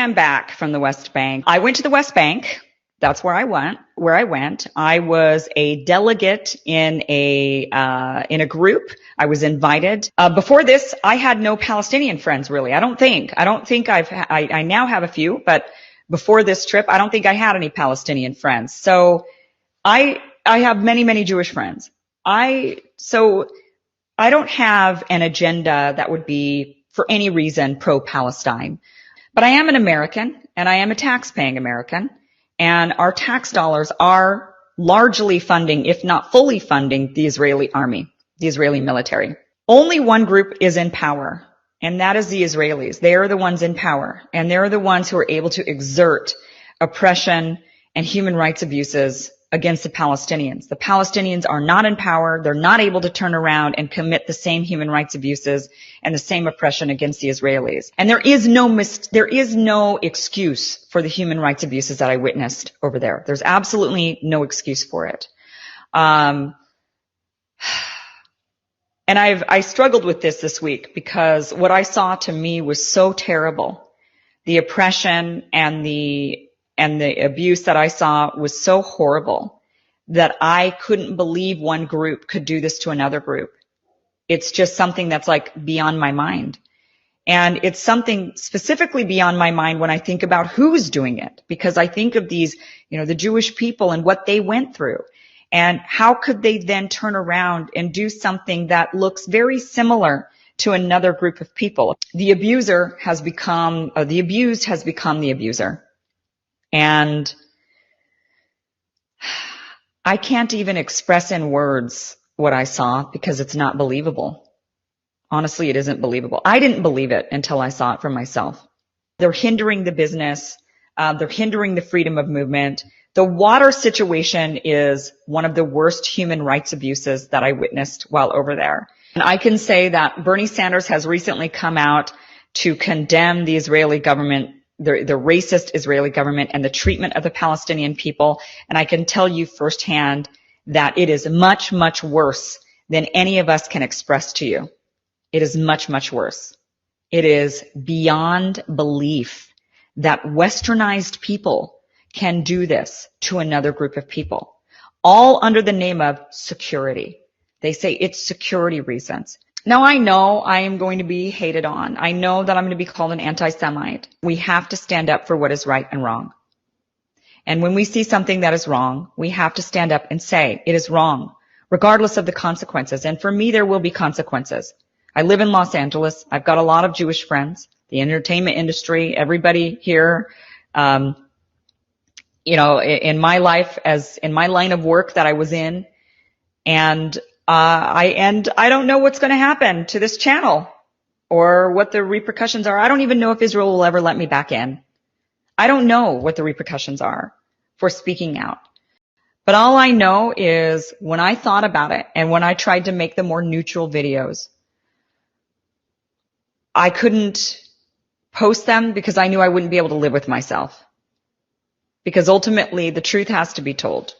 am back from the West Bank. I went to the West Bank. That's where I went. I was a delegate in a group. I was invited. Before this, I had no Palestinian friends, really. I don't think I now have a few, but before this trip, I don't think I had any Palestinian friends. So I have many, many Jewish friends. So I don't have an agenda that would be for any reason pro-Palestine, but I am an American and I am a tax-paying American. And our tax dollars are largely funding, if not fully funding, the Israeli army, the Israeli military. Only one group is in power, and that is the Israelis. They are the ones in power, and they're the ones who are able to exert oppression and human rights abuses against the Palestinians. The Palestinians are not in power. They're not able to turn around and commit the same human rights abuses and the same oppression against the Israelis. And there is no excuse for the human rights abuses that I witnessed over there. There's absolutely no excuse for it. And I struggled with this week because what I saw to me was so terrible. The oppression and the abuse that I saw was so horrible that I couldn't believe one group could do this to another group. It's just something that's like beyond my mind. And it's something specifically beyond my mind when I think about who's doing it, because I think of these, the Jewish people and what they went through. And how could they then turn around and do something that looks very similar to another group of people? The abused has become the abuser. And I can't even express in words what I saw because it's not believable. Honestly, it isn't believable. I didn't believe it until I saw it for myself. They're hindering the business. They're hindering the freedom of movement. The water situation is one of the worst human rights abuses that I witnessed while over there. And I can say that Bernie Sanders has recently come out to condemn the Israeli government, the racist Israeli government, and the treatment of the Palestinian people. And I can tell you firsthand that it is much, much worse than any of us can express to you. It is much, much worse. It is beyond belief that westernized people can do this to another group of people, all under the name of security. They say it's security reasons. Now, I know I am going to be hated on. I know that I'm going to be called an anti-Semite. We have to stand up for what is right and wrong. And when we see something that is wrong, we have to stand up and say it is wrong, regardless of the consequences. And for me, there will be consequences. I live in Los Angeles. I've got a lot of Jewish friends, the entertainment industry, everybody here, in my life, as in my line of work that I was in. And I don't know what's going to happen to this channel or what the repercussions are. I don't even know if Israel will ever let me back in. I don't know what the repercussions are for speaking out. But all I know is when I thought about it and when I tried to make the more neutral videos, I couldn't post them because I knew I wouldn't be able to live with myself. Because ultimately, the truth has to be told.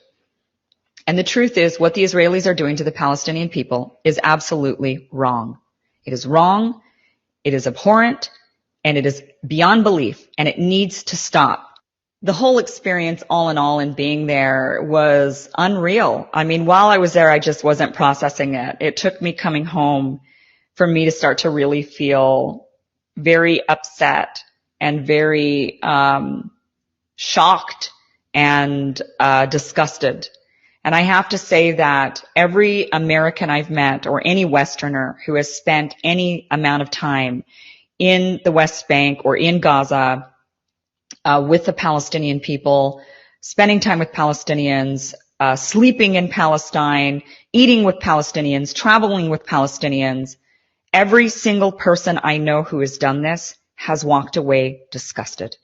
And the truth is, what the Israelis are doing to the Palestinian people is absolutely wrong. It is wrong, it is abhorrent, and it is beyond belief, and it needs to stop. The whole experience, all in all, in being there was unreal. I mean, while I was there, I just wasn't processing it. It took me coming home for me to start to really feel very upset and very shocked and disgusted. And I have to say that every American I've met, or any Westerner who has spent any amount of time in the West Bank or in Gaza with the Palestinian people, spending time with Palestinians, sleeping in Palestine, eating with Palestinians, traveling with Palestinians, every single person I know who has done this has walked away disgusted.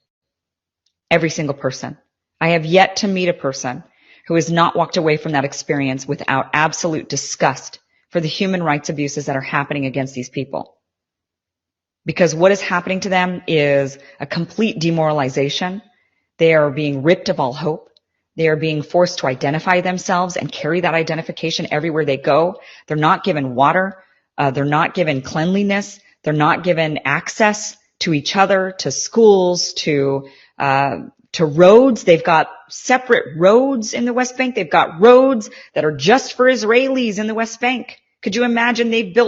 Every single person. I have yet to meet a person who has not walked away from that experience without absolute disgust for the human rights abuses that are happening against these people. Because what is happening to them is a complete demoralization. They are being ripped of all hope. They are being forced to identify themselves and carry that identification everywhere they go. They're not given water. They're not given cleanliness. They're not given access to each other, to schools, to roads. They've got separate roads in the West Bank. They've got roads that are just for Israelis in the West Bank. Could you imagine they've built